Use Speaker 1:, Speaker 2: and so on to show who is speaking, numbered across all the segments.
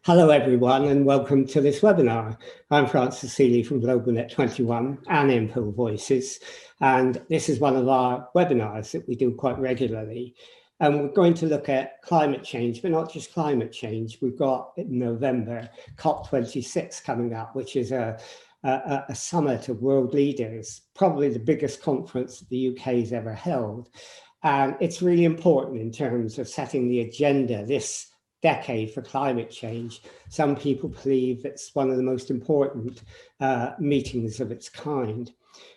Speaker 1: Hello everyone and welcome to this webinar. I'm Francis Seeley from GlobalNet 21 and Impel Voices, and this is one of our webinars that we do quite regularly. And we're going to look at climate change, but not just climate change. We've got in November COP26 coming up, which is a summit of world leaders, probably the biggest conference that the UK has ever held. And it's really important in terms of setting the agenda this decade for climate change. Some people believe it's one of the most important meetings of its kind.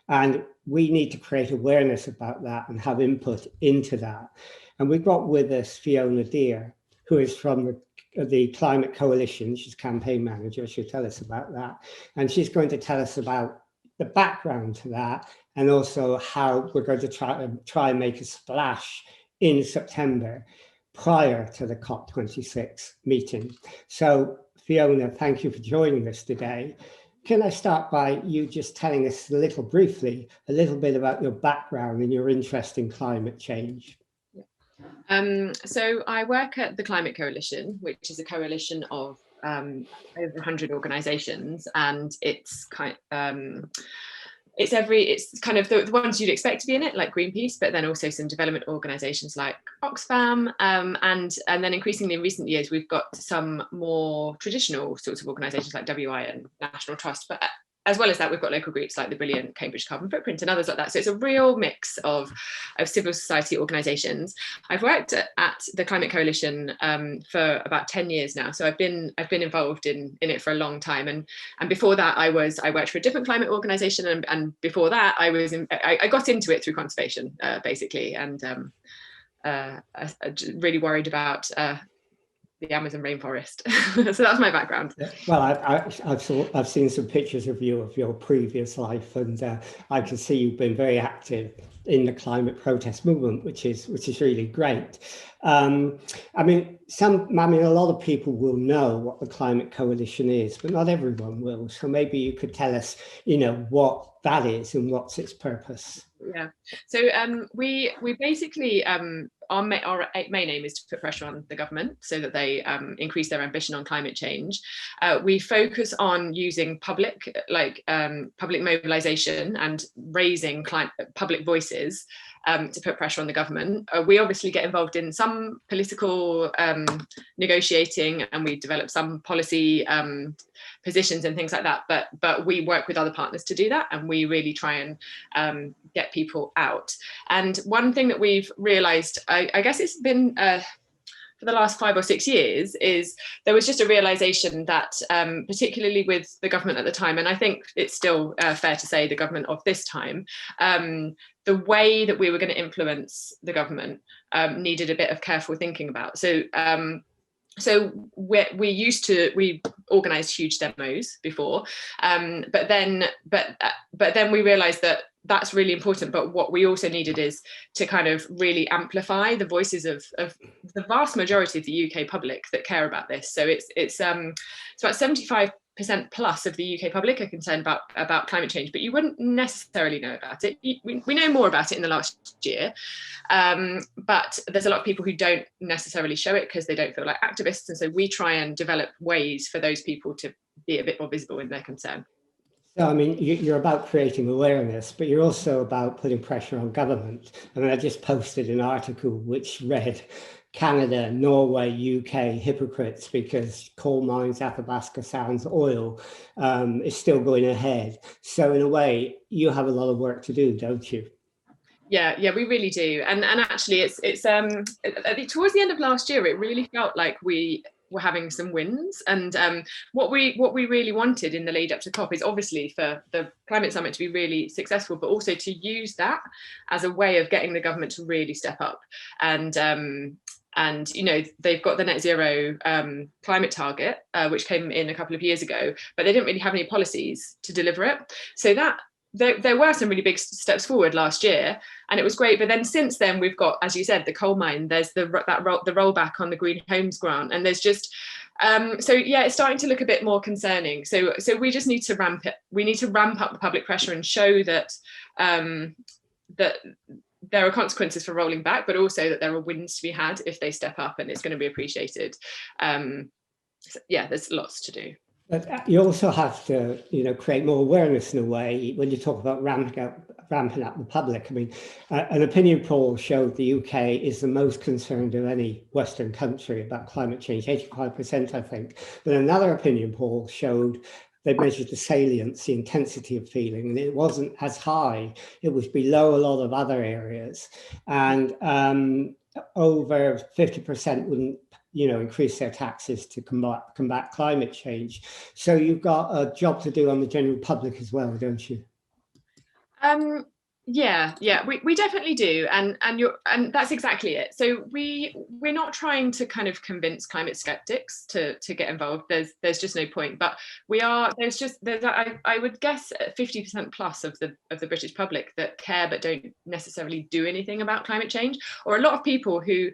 Speaker 1: And we need to create awareness about that and have input into that. And we've got with us Fiona, who is from the Climate Coalition. She's campaign manager. She'll tell us about that. And she's going to tell us about the background to that and also how we're going to try and make a splash in September prior to the COP26 meeting. So Fiona, thank you for joining us today. Can I start by you just telling us a little briefly, a little bit about your background and your interest in climate change?
Speaker 2: So I work at the Climate Coalition, which is a coalition of over 100 organisations, and it's kind of the ones you'd expect to be in it, like Greenpeace, but then also some development organisations like Oxfam, and then increasingly in recent years we've got some more traditional sorts of organisations like WI and National Trust, but as well as that, we've got local groups like the brilliant Cambridge Carbon Footprint and others like that. So it's a real mix of civil society organisations. I've worked at the Climate Coalition for about 10 years now. So I've been involved in it for a long time. And before that, I worked for a different climate organisation. And before that, I got into it through conservation, basically, and I really worried about the Amazon rainforest. So that's my background.
Speaker 1: Well, I've seen some pictures of your previous life, and I can see you've been very active in the climate protest movement, which is really great. I mean, a lot of people will know what the Climate Coalition is, but not everyone will. So maybe you could tell us, what that is and what's its purpose.
Speaker 2: Yeah. So we basically our main aim is to put pressure on the government so that they increase their ambition on climate change. We focus on using public mobilisation and raising public voices to put pressure on the government. We obviously get involved in some political negotiating, and we develop some policy positions and things like that. But we work with other partners to do that, and we really try and get people out. And one thing that we've realised, I guess it's been for the last 5 or 6 years, is there was just a realisation that particularly with the government at the time, and I think it's still fair to say the government of this time, the way that we were going to influence the government needed a bit of careful thinking about. So we organised huge demos before, but then we realised that that's really important. But what we also needed is to kind of really amplify the voices of the vast majority of the UK public that care about this. So it's about 75% plus of the UK public are concerned about climate change, but you wouldn't necessarily know about it. We know more about it in the last year, but there's a lot of people who don't necessarily show it because they don't feel like activists, and so we try and develop ways for those people to be a bit more visible in their concern.
Speaker 1: So, I mean, you're about creating awareness, but you're also about putting pressure on government. I mean, I just posted an article which read, Canada, Norway, UK, hypocrites because coal mines, Athabasca Sounds, oil is still going ahead. So in a way, you have a lot of work to do, don't you?
Speaker 2: Yeah, we really do. And actually, it's towards the end of last year, it really felt like we were having some wins. And what we really wanted in the lead up to COP is obviously for the climate summit to be really successful, but also to use that as a way of getting the government to really step up. And they've got the net zero climate target, which came in a couple of years ago, but they didn't really have any policies to deliver it. So that there were some really big steps forward last year, and it was great. But then since then, we've got, as you said, the coal mine. There's the rollback on the Green Homes grant, and there's just it's starting to look a bit more concerning. So we just need to ramp it. We need to ramp up the public pressure and show that that there are consequences for rolling back, but also that there are wins to be had if they step up, and it's going to be appreciated. So, yeah, there's lots to do.
Speaker 1: But you also have to, create more awareness in a way when you talk about ramping up the public. I mean, an opinion poll showed the UK is the most concerned of any Western country about climate change, 85%, I think. But another opinion poll showed they measured the salience, the intensity of feeling, and it wasn't as high. It was below a lot of other areas. And over 50% wouldn't increase their taxes to combat climate change. So you've got a job to do on the general public as well, don't you?
Speaker 2: Yeah, we definitely do, and that's exactly it. So we're not trying to kind of convince climate skeptics to get involved. There's just no point. But I would guess 50% plus of the British public that care but don't necessarily do anything about climate change, or a lot of people who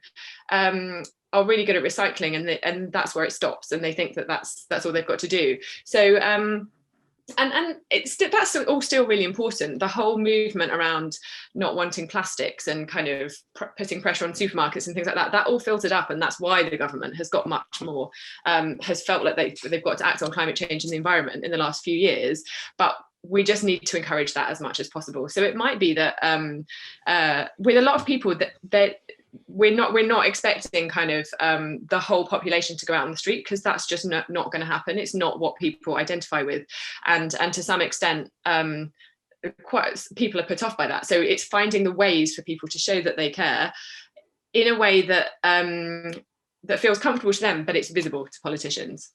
Speaker 2: are really good at recycling, and that's where it stops, and they think that that's all they've got to do. So and that's all still really important. The whole movement around not wanting plastics and kind of putting pressure on supermarkets and things like that all filtered up, and that's why the government has got much more, has felt like they've got to act on climate change and the environment in the last few years. But we just need to encourage that as much as possible. So it might be that with a lot of people that we're not expecting kind of the whole population to go out on the street, because that's just not going to happen. It's not what people identify with, and to some extent quite people are put off by that. So it's finding the ways for people to show that they care in a way that that feels comfortable to them, but it's visible to politicians.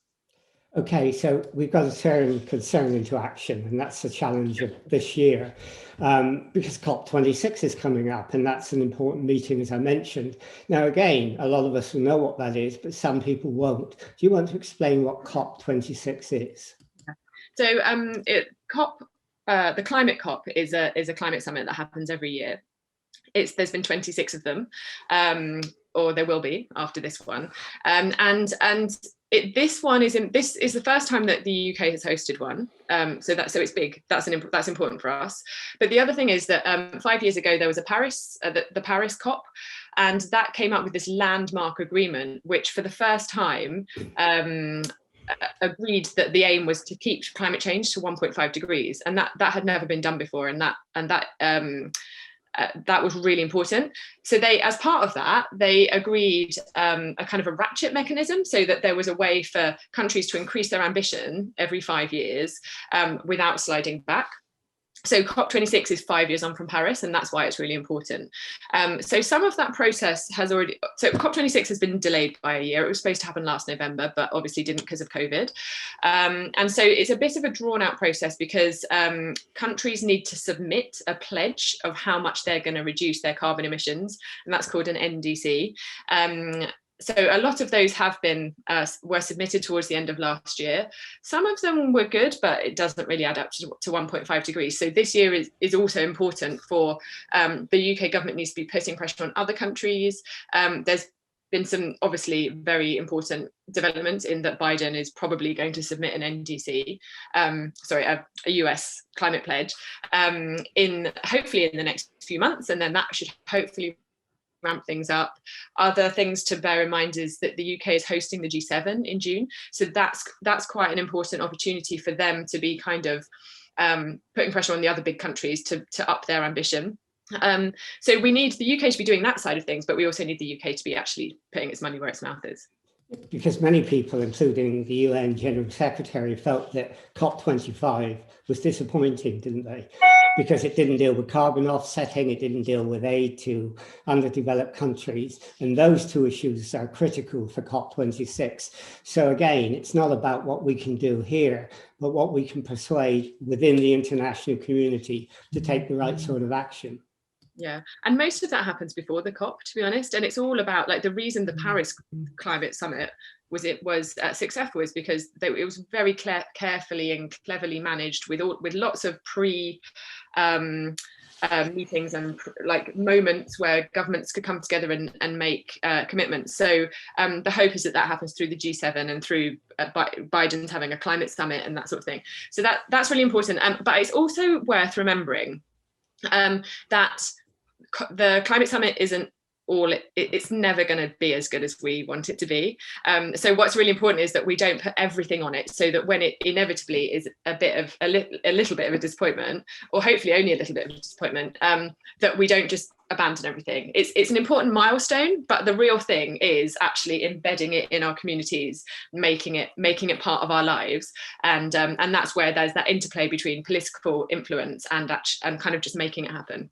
Speaker 1: Okay, so we've got to turn concern into action, and that's the challenge of this year, because COP26 is coming up, and that's an important meeting, as I mentioned. Now, again, a lot of us will know what that is, but some people won't. Do you want to explain what COP26 is?
Speaker 2: So the climate COP is a climate summit that happens every year. There's been 26 of them, or there will be after this one, this is the first time that the UK has hosted one, so it's big. That's important for us. But the other thing is that 5 years ago there was the Paris COP, and that came up with this landmark agreement, which for the first time agreed that the aim was to keep climate change to 1.5 degrees, and that had never been done before, and that was really important. So they, as part of that, they agreed a kind of a ratchet mechanism, so that there was a way for countries to increase their ambition every 5 years without sliding back. So COP26 is 5 years on from Paris, and that's why it's really important. So some of that process so COP26 has been delayed by a year. It was supposed to happen last November, but obviously didn't because of COVID. And so it's a bit of a drawn out process, because countries need to submit a pledge of how much they're going to reduce their carbon emissions, and that's called an NDC. So a lot of those were submitted towards the end of last year. Some of them were good, but it doesn't really add up to 1.5 degrees. So this year is also important for the UK government needs to be putting pressure on other countries. There's been some obviously very important developments in that Biden is probably going to submit an NDC, a US climate pledge, hopefully in the next few months, and then that should hopefully ramp things up. Other things to bear in mind is that the UK is hosting the G7 in June, so that's quite an important opportunity for them to be kind of putting pressure on the other big countries to up their ambition. So we need the UK to be doing that side of things, but we also need the UK to be actually putting its money where its mouth is.
Speaker 1: Because many people, including the UN General Secretary, felt that COP25 was disappointing, didn't they? Because it didn't deal with carbon offsetting, it didn't deal with aid to underdeveloped countries. And those two issues are critical for COP26. So again, it's not about what we can do here, but what we can persuade within the international community to take the right sort of action.
Speaker 2: Yeah, and most of that happens before the COP, to be honest. And it's all about, like, the reason the Paris Climate Summit was successful is because it was very carefully and cleverly managed with lots of meetings and like moments where governments could come together and make commitments. So the hope is that happens through the G7 and through Biden's having a climate summit and that sort of thing. So that's really important. But it's also worth remembering that the climate summit isn't it's never going to be as good as we want it to be. So what's really important is that we don't put everything on it, so that when it inevitably is a little bit of a disappointment, or hopefully only a little bit of a disappointment, that we don't just abandon everything. It's an important milestone, but the real thing is actually embedding it in our communities, making it part of our lives, and that's where there's that interplay between political influence and kind of just making it happen.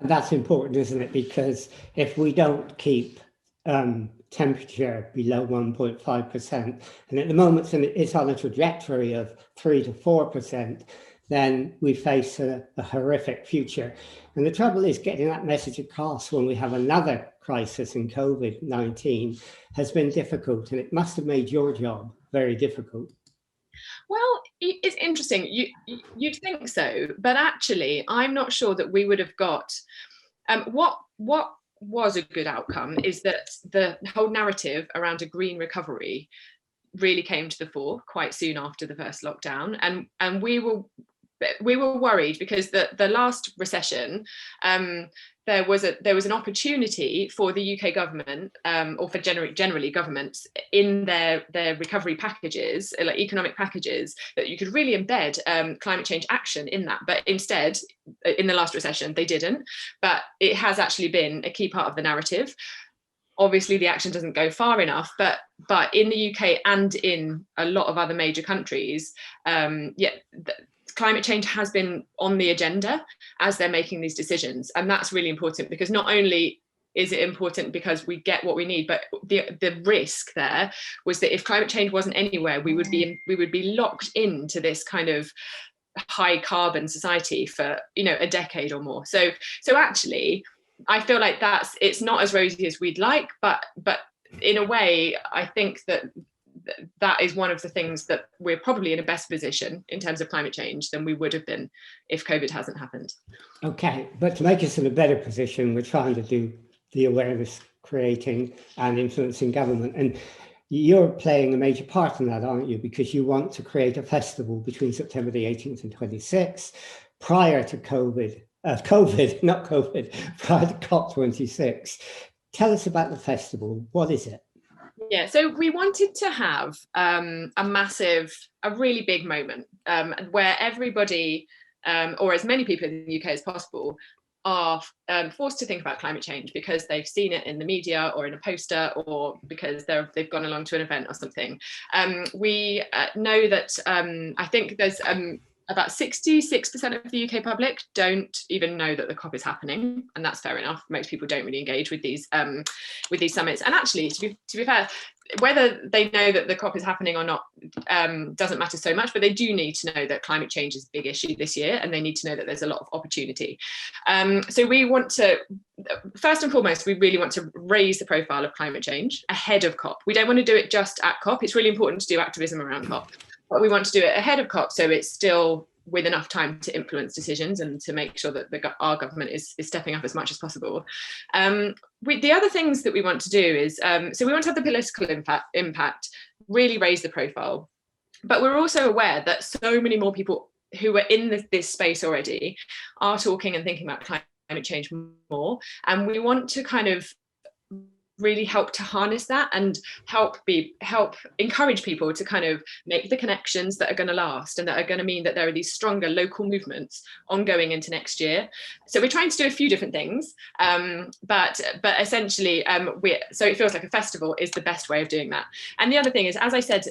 Speaker 1: And that's important, isn't it? Because if we don't keep temperature below 1.5%, and at the moment it's on a trajectory of 3 to 4%, then we face a horrific future. And the trouble is, getting that message across when we have another crisis in COVID-19 has been difficult, and it must have made your job very difficult.
Speaker 2: Well, it's interesting. You'd think so, but actually, I'm not sure that we would have got. What was a good outcome is that the whole narrative around a green recovery really came to the fore quite soon after the first lockdown, and we were worried because the last recession, there was an opportunity for the UK government, or for generally governments, in their recovery packages, like economic packages, that you could really embed climate change action in that. But instead, in the last recession, they didn't. But it has actually been a key part of the narrative. Obviously, the action doesn't go far enough, but in the UK and in a lot of other major countries, climate change has been on the agenda as they're making these decisions. And that's really important, because not only is it important because we get what we need, but the risk there was that if climate change wasn't anywhere, we would be locked into this kind of high carbon society for a decade or more. So actually, I feel like it's not as rosy as we'd like, but in a way, I think that is one of the things that we're probably in a better position in terms of climate change than we would have been if COVID hasn't happened.
Speaker 1: Okay, but to make us in a better position, we're trying to do the awareness creating and influencing government. And you're playing a major part in that, aren't you? Because you want to create a festival between September the 18th and 26th, prior to prior to COP26. Tell us about the festival. What is it?
Speaker 2: Yeah, so we wanted to have a really big moment where everybody, or as many people in the UK as possible, are forced to think about climate change because they've seen it in the media or in a poster, or because they've gone along to an event or something. We know that I think there's about 66% of the UK public don't even know that the COP is happening, and that's fair enough. Most people don't really engage with these summits. And actually, to be fair, whether they know that the COP is happening or not doesn't matter so much, but they do need to know that climate change is a big issue this year, and they need to know that there's a lot of opportunity. So we want to, first and foremost, we really want to raise the profile of climate change ahead of COP. We don't want to do it just at COP. It's really important to do activism around COP, but we want to do it ahead of COP, so it's still with enough time to influence decisions and to make sure that our government is stepping up as much as possible. The other things that we want to do is, so we want to have the political impact, really raise the profile, but we're also aware that so many more people who are in this space already are talking and thinking about climate change more, and we want to kind of really help to harness that and help encourage people to kind of make the connections that are going to last and that are going to mean that there are these stronger local movements ongoing into next year. So we're trying to do a few different things, but essentially so it feels like a festival is the best way of doing that. And the other thing is, as I said,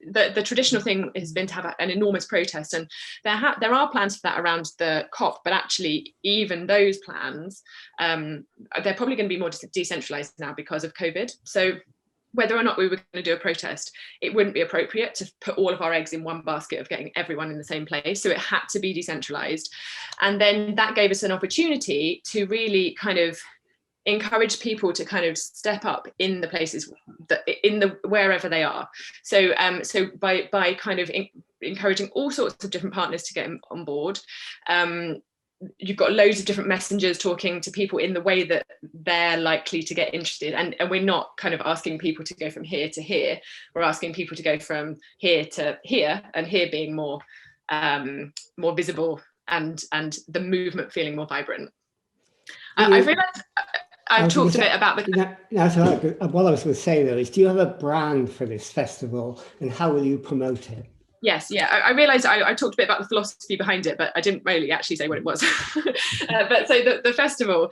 Speaker 2: the traditional thing has been to have an enormous protest, and there are plans for that around the COP, but actually even those plans, they're probably going to be more decentralized now because of COVID. So whether or not we were going to do a protest, it wouldn't be appropriate to put all of our eggs in one basket of getting everyone in the same place. So it had to be decentralized. And then that gave us an opportunity to really kind of encourage people to kind of step up in the places wherever they are. So by kind of encouraging all sorts of different partners to get on board, you've got loads of different messengers talking to people in the way that they're likely to get interested, and we're not kind of asking people to go from here to here. We're asking people to go from here to here, and here being more visible and the movement feeling more vibrant. I've realized I've talked a bit about the...
Speaker 1: What I was going to say though is, do you have a brand for this festival and how will you promote it?
Speaker 2: Yes, yeah. I realised I talked a bit about the philosophy behind it, but I didn't really actually say what it was. But so the festival,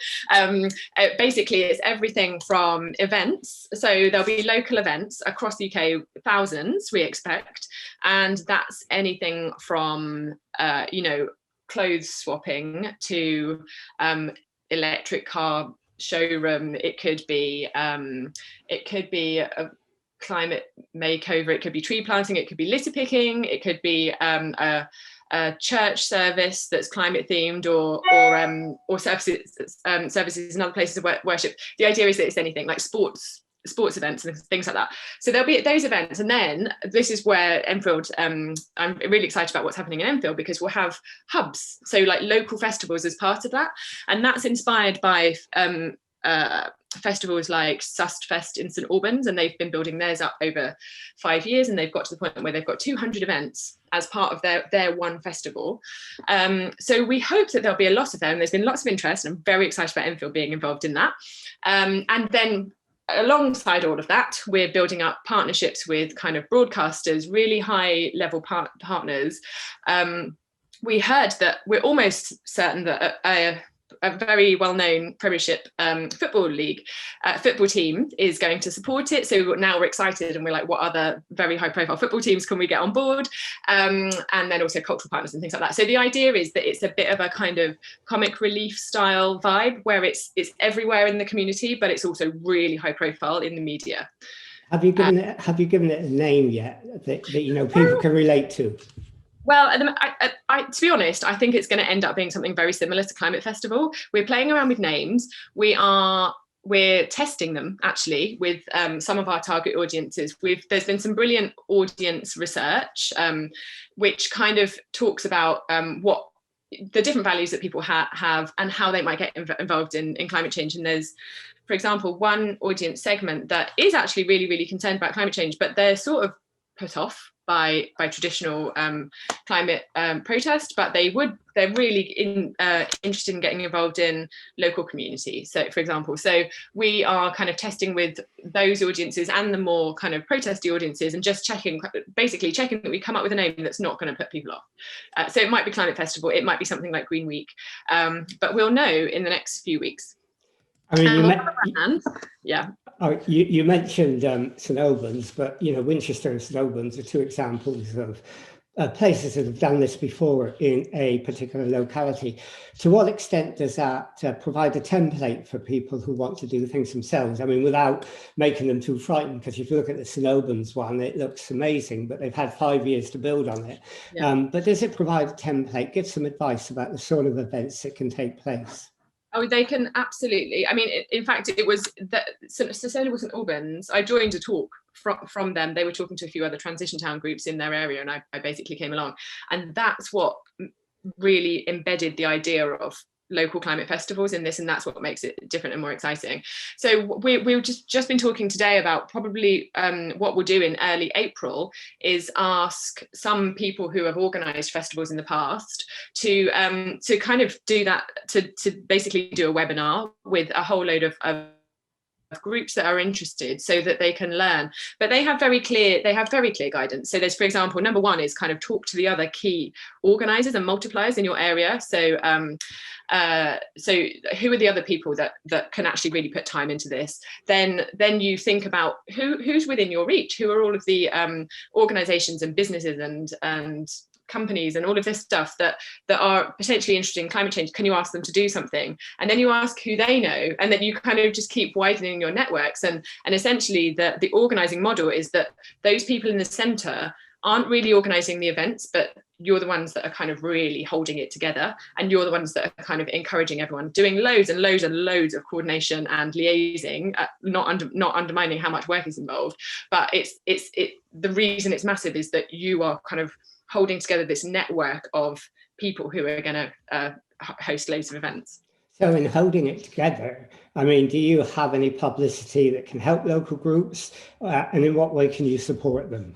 Speaker 2: basically it's everything from events. So there'll be local events across the UK, thousands we expect. And that's anything from, clothes swapping to electric car showroom. It could be a climate makeover, it could be tree planting, it could be litter picking, it could be a church service that's climate themed, or services in other places of worship. The idea is that it's anything like sports events and things like that. So there'll be those events, and then this is where Enfield, I'm really excited about what's happening in Enfield, because we'll have hubs, so like local festivals as part of that, and that's inspired by festivals like Fest in St Albans, and they've been building theirs up over 5 years, and they've got to the point where they've got 200 events as part of their one festival. So we hope that there'll be a lot of them. There's been lots of interest, and I'm very excited about Enfield being involved in that. And then alongside all of that, we're building up partnerships with kind of broadcasters, really high level partners. We heard that we're almost certain that a very well-known Premiership football league football team is going to support it. So now we're excited, and we're like, what other very high-profile football teams can we get on board? And then also cultural partners and things like that. So the idea is that it's a bit of a kind of comic relief style vibe, where it's everywhere in the community, but it's also really high-profile in the media.
Speaker 1: Have you given it a name yet that people can relate to?
Speaker 2: Well, to be honest, I think it's going to end up being something very similar to Climate Festival. We're playing around with names. We're testing them actually with some of our target audiences. There's been some brilliant audience research, which kind of talks about what the different values that people have and how they might get involved in climate change. And there's, for example, one audience segment that is actually really, really concerned about climate change, but they're sort of put off by traditional climate protest, but they're really interested in getting involved in local community. So, for example, we are kind of testing with those audiences and the more kind of protesty audiences, and just checking that we come up with a name that's not going to put people off. So it might be Climate Festival, it might be something like Green Week, but we'll know in the next few weeks.
Speaker 1: I mean, you mentioned St Albans, but Winchester and St Albans are two examples of places that have done this before in a particular locality. To what extent does that provide a template for people who want to do things themselves? I mean, without making them too frightened, because if you look at the St Albans one, it looks amazing, but they've had 5 years to build on it. Yeah. But does it provide a template, give some advice about the sort of events that can take place?
Speaker 2: Oh, they can absolutely. I mean, in fact, it was Sustainable St Albans. I joined a talk from them. They were talking to a few other transition town groups in their area, and I basically came along. And that's what really embedded the idea of local climate festivals in this, and that's what makes it different and more exciting. So we've just been talking today about probably what we'll do in early April is ask some people who have organised festivals in the past to kind of do that, to basically do a webinar with a whole load of groups that are interested, so that they can learn. But they have very clear guidance. So there's, for example, number one is kind of talk to the other key organisers and multipliers in your area. So who are the other people that can actually really put time into this? Then you think about who's within your reach, who are all of the organisations and businesses and companies and all of this stuff that are potentially interested in climate change. Can you ask them to do something? And then you ask who they know, and then you kind of just keep widening your networks. And essentially the organising model is that those people in the centre aren't really organising the events, but you're the ones that are kind of really holding it together, and you're the ones that are kind of encouraging everyone, doing loads and loads and loads of coordination and liaising, not undermining how much work is involved. But the reason it's massive is that you are kind of holding together this network of people who are going to host loads of events.
Speaker 1: So in holding it together, I mean, do you have any publicity that can help local groups, and in what way can you support them?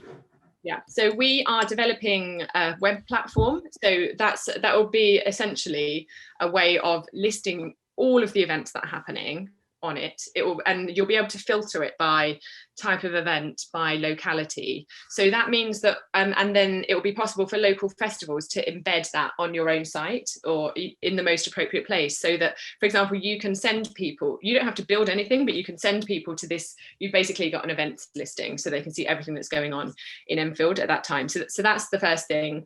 Speaker 2: Yeah, so we are developing a web platform. So that will be essentially a way of listing all of the events that are happening on it. And you'll be able to filter it by type of event, by locality. So that means that, and then it will be possible for local festivals to embed that on your own site or in the most appropriate place, so that, for example, you can send people, you don't have to build anything, but you can send people to this, you've basically got an events listing so they can see everything that's going on in Enfield at that time. So that's the first thing.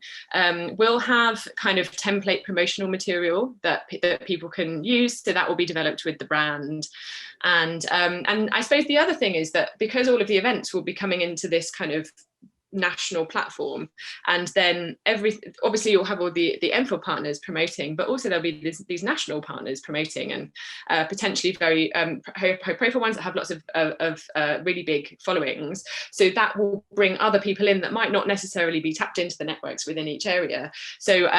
Speaker 2: We'll have kind of template promotional material that people can use, so that will be developed with the brand. And I suppose the other thing is that because all of the events will be coming into this kind of national platform, and then obviously you'll have all the Enfield partners promoting, but also there'll be these national partners promoting, and potentially very high profile ones that have lots of really big followings. So that will bring other people in that might not necessarily be tapped into the networks within each area. So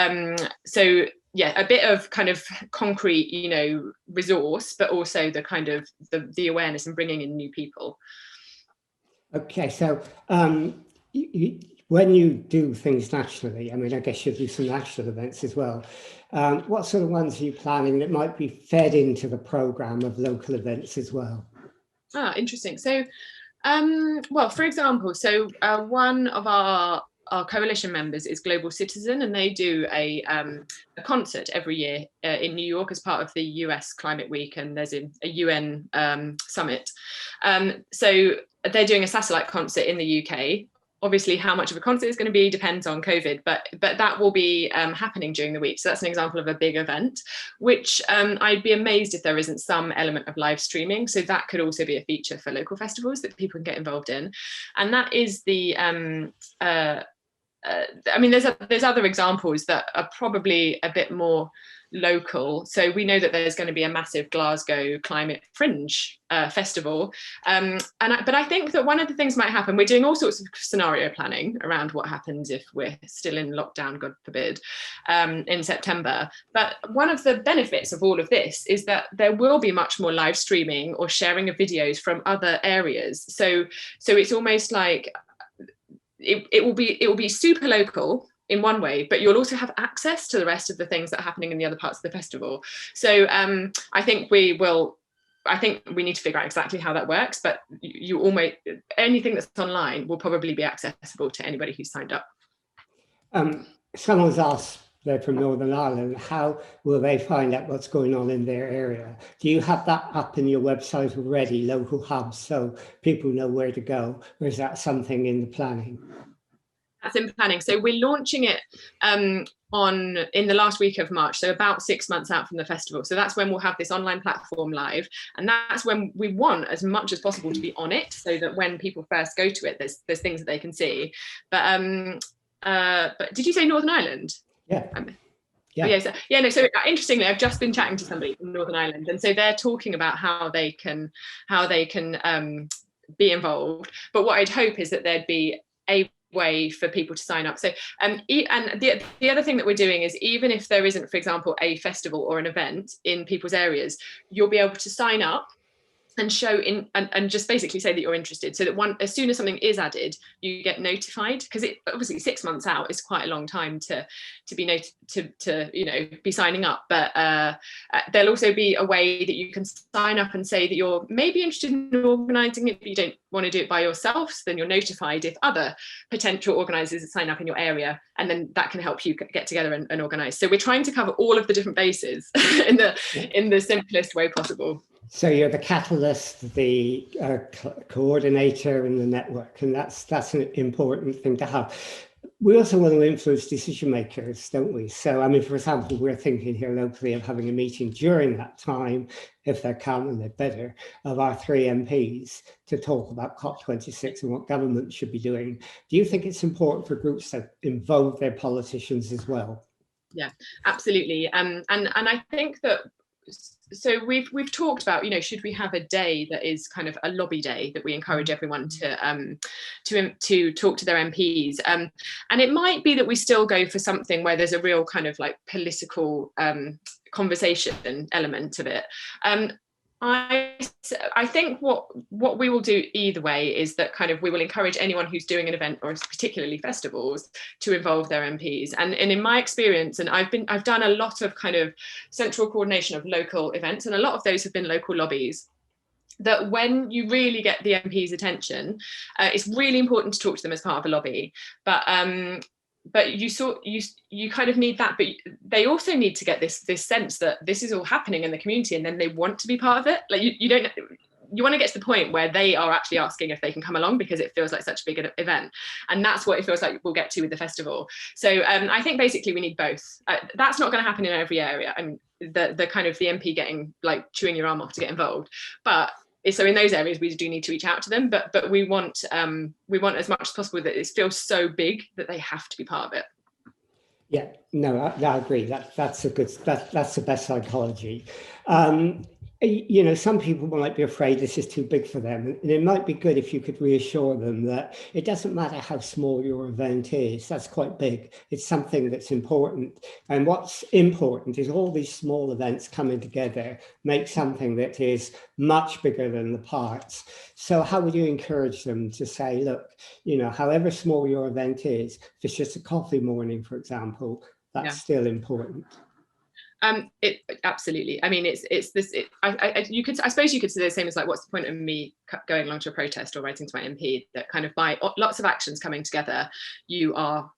Speaker 2: yeah, a bit of kind of concrete, resource, but also the kind of the awareness and bringing in new people. Okay, so when you do things nationally, I mean, I guess you do some national events as well. What sort of ones are you planning that might be fed into the programme of local events as well? Interesting. So, well, for example, so one of our coalition members is Global Citizen, and they do a concert every year in New York as part of the US Climate Week, and there's a UN summit. So they're doing a satellite concert in the UK. Obviously, how much of a concert is going to be depends on COVID, but that will be happening during the week. So that's an example of a big event, which I'd be amazed if there isn't some element of live streaming. So that could also be a feature for local festivals that people can get involved in. And that is the I mean, there's other examples that are probably a bit more local. So we know that there's going to be a massive Glasgow climate fringe festival, but I think that one of the things might happen, we're doing all sorts of scenario planning around what happens if we're still in lockdown, God forbid, in September. But one of the benefits of all of this is that there will be much more live streaming or sharing of videos from other areas. So it's almost like it will be super local in one way, but you'll also have access to the rest of the things that are happening in the other parts of the festival. So I think we need to figure out exactly how that works, but you almost, anything that's online will probably be accessible to anybody who's signed up.
Speaker 1: Someone's asked, they're from Northern Ireland, how will they find out what's going on in their area? Do you have that up in your website already, local hubs, so people know where to go? Or is that something in the planning?
Speaker 2: That's in planning. So we're launching it in the last week of March, so about 6 months out from the festival. So that's when we'll have this online platform live, and that's when we want as much as possible to be on it, so that when people first go to it, there's things that they can see. But did you say Northern Ireland?
Speaker 1: Yeah.
Speaker 2: So interestingly, I've just been chatting to somebody from Northern Ireland, and so they're talking about how they can be involved. But what I'd hope is that there'd be a way for people to sign up. So and the other thing that we're doing is, even if there isn't, for example, a festival or an event in people's areas, you'll be able to sign up and show and just basically say that you're interested, so that as soon as something is added, you get notified, because it obviously 6 months out is quite a long time to be be signing up. But there'll also be a way that you can sign up and say that you're maybe interested in organising it, but you don't want to do it by yourself. So then you're notified if other potential organisers sign up in your area, and then that can help you get together and organise. So we're trying to cover all of the different bases in the simplest way possible.
Speaker 1: So you're the catalyst, the coordinator in the network, and that's an important thing to have. We also want to influence decision makers, don't we? So, I mean, for example, we're thinking here locally of having a meeting during that time, if they can and they're better, of our 3 MPs to talk about COP26 and what government should be doing. Do you think it's important for groups to involve their politicians as well? Yeah, absolutely. And I think that, so we've talked about, should we have a day that is kind of a lobby day that we encourage everyone to talk to their MPs, and it might be that we still go for something where there's a real kind of like political conversation element of it. I think what we will do either way is that kind of we will encourage anyone who's doing an event, or particularly festivals, to involve their MPs. And in my experience, and I've done a lot of kind of central coordination of local events, and a lot of those have been local lobbies.
Speaker 2: that when you really get the MP's attention, it's really important to talk to them as part of a lobby, but you kind of need that, but they also need to get this sense that this is all happening in the community, and then they want to be part of it. Like you want to get to the point where they are actually asking if they can come along, because it feels like such a big event, and that's what it feels like we'll get to with the festival. So I think basically we need both. That's not going to happen in every area. I mean, the kind of the MP getting like chewing your arm off to get involved, but so in those areas we do need to reach out to them, but we want as much as possible that it feels so big that they have to be part of it.
Speaker 1: Yeah, no, I agree. That's the best psychology. You know, some people might be afraid this is too big for them, and it might be good if you could reassure them that it doesn't matter how small your event is. That's quite big. It's something that's important, and what's important is all these small events coming together make something that is much bigger than the parts. So how would you encourage them to say, look, you know, however small your event is, if it's just a coffee morning, for example, that's still important.
Speaker 2: Absolutely. I mean, it's this. I suppose you could say the same as like, what's the point of me going along to a protest or writing to my MP? That kind of by lots of actions coming together, you are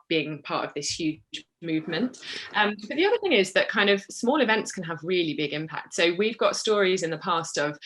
Speaker 2: being part of this huge movement. But the other thing is that kind of small events can have really big impact. So we've got stories in the past of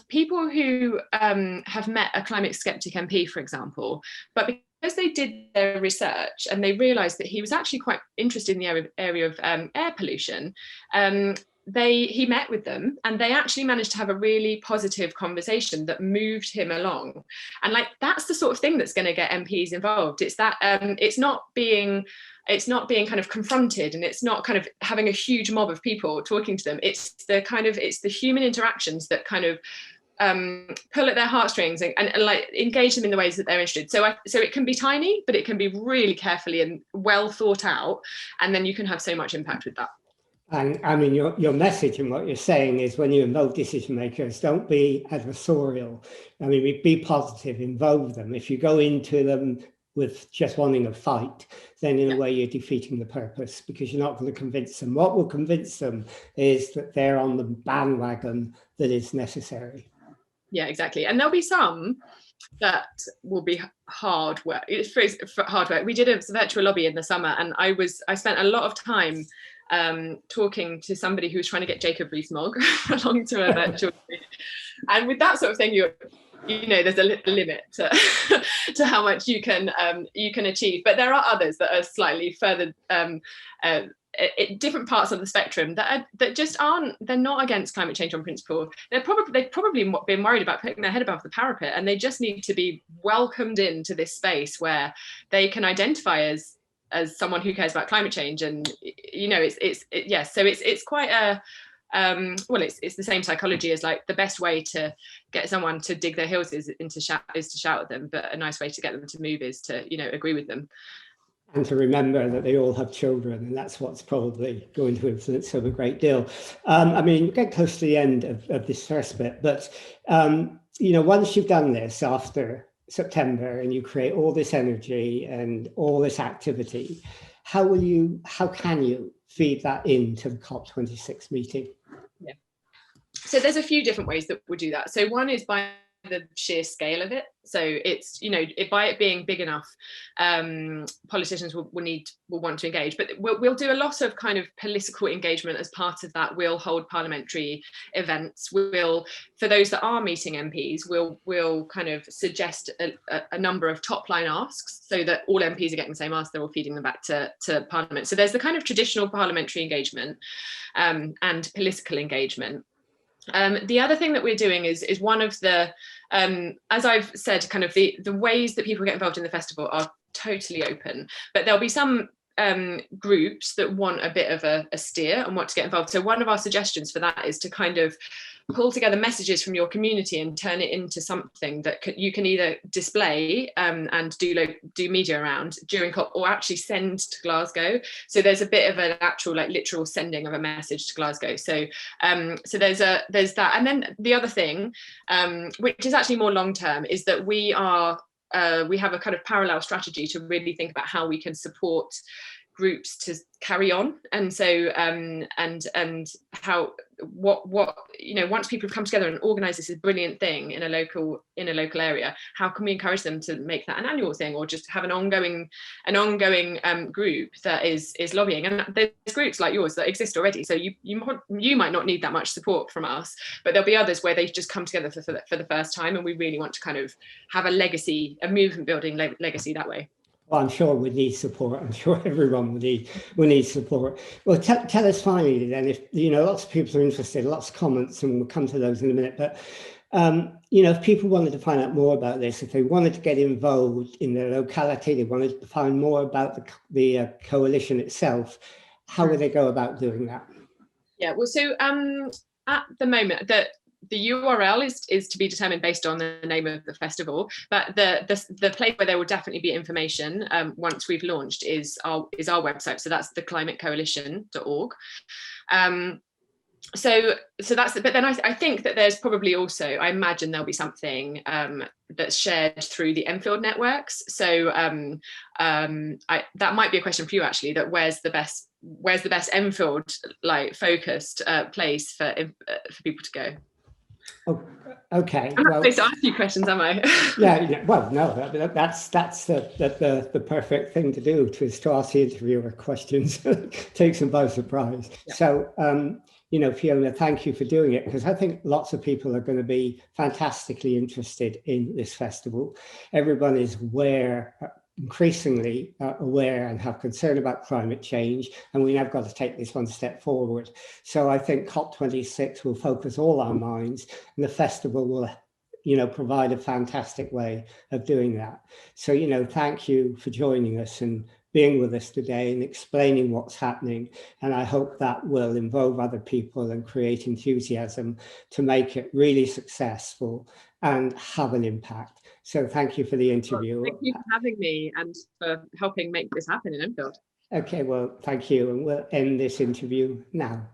Speaker 2: people who have met a climate skeptic MP, for example, but because they did their research and they realised that he was actually quite interested in the area of air pollution, he met with them and they actually managed to have a really positive conversation that moved him along. And like, that's the sort of thing that's going to get MPs involved. It's that it's not being kind of confronted, and it's not kind of having a huge mob of people talking to them. It's the human interactions that kind of pull at their heartstrings and like engage them in the ways that they're interested. So it can be tiny, but it can be really carefully and well thought out, and then you can have so much impact with that.
Speaker 1: And I mean, your message and what you're saying is, when you involve decision makers, don't be adversarial. I mean, be positive, involve them. If you go into them with just wanting a fight, then in a way you're defeating the purpose, because you're not going to convince them. What will convince them is that they're on the bandwagon that is necessary. Yeah,
Speaker 2: exactly. And there'll be some that will be hard work. It's hard work. We did a virtual lobby in the summer, and I spent a lot of time talking to somebody who was trying to get Jacob Rees-Mogg along to a virtual lobby. And with that sort of thing, you know, there's a limit to how much you can achieve. But there are others that are slightly further different parts of the spectrum that just aren't. They're not against climate change on principle. They've probably been worried about putting their head above the parapet, and they just need to be welcomed into this space where they can identify as someone who cares about climate change. And you know, so it's quite a well, it's the same psychology as like the best way to get someone to dig their heels is to shout at them, but a nice way to get them to move is to, you know, agree with them.
Speaker 1: And to remember that they all have children, and that's what's probably going to influence them a great deal. I mean, we get close to the end of this first bit, but you know, once you've done this after September and you create all this energy and all this activity, how can you feed that into the COP26 meeting?
Speaker 2: Yeah. So there's a few different ways that we'll do that. So one is by the sheer scale of it. So it's, you know, by it being big enough, politicians will want to engage. But we'll do a lot of kind of political engagement as part of that. We'll hold parliamentary events. For those that are meeting MPs, we'll kind of suggest a number of top line asks, so that all MPs are getting the same ask. They're all feeding them back to Parliament. So there's the kind of traditional parliamentary engagement and political engagement. The other thing that we're doing is one of the, as I've said, kind of the ways that people get involved in the festival are totally open, but there'll be some groups that want a bit of a steer and want to get involved. So one of our suggestions for that is to kind of pull together messages from your community and turn it into something that you can either display and do media around during COP, or actually send to Glasgow. So there's a bit of an actual like literal sending of a message to Glasgow. So there's that. And then the other thing, which is actually more long term, is that we have a kind of parallel strategy to really think about how we can support groups to carry on. And so and how what you know, once people have come together and organize this brilliant thing in a local area, how can we encourage them to make that an annual thing, or just have an ongoing group that is lobbying? And there's groups like yours that exist already, so you might not need that much support from us, but there'll be others where they just come together for the first time, and we really want to kind of have a legacy, a movement building legacy that way.
Speaker 1: Well, I'm sure we need support. I'm sure everyone will need support. Well, tell us finally then, if you know, lots of people are interested, lots of comments, and we'll come to those in a minute. But you know, if people wanted to find out more about this, if they wanted to get involved in their locality, they wanted to find more about the coalition itself, how would they go about doing that? Yeah,
Speaker 2: well, so at the moment, the URL is to be determined based on the name of the festival, but the place where there will definitely be information once we've launched is our website. So that's theclimatecoalition.org. So that's it. But then I think that there's probably also, I imagine there'll be something that's shared through the Enfield networks. So that might be a question for you actually, that where's the best Enfield like focused place for people to go?
Speaker 1: Oh, okay.
Speaker 2: I'm not supposed to ask you questions, am I?
Speaker 1: Yeah. Well, no. That's the perfect thing to do, to ask the interviewer questions, takes them by surprise. Yeah. So, you know, Fiona, thank you for doing it, because I think lots of people are going to be fantastically interested in this festival. Everyone is increasingly aware and have concern about climate change, and we now got to take this one step forward. So I think COP26 will focus all our minds, and the festival will, you know, provide a fantastic way of doing that. So, you know, thank you for joining us and being with us today and explaining what's happening. And I hope that will involve other people and create enthusiasm to make it really successful and have an impact. So thank you for the interview.
Speaker 2: Well, thank you for having me and for helping make this happen in Enfield.
Speaker 1: Okay, well, thank you. And we'll end this interview now.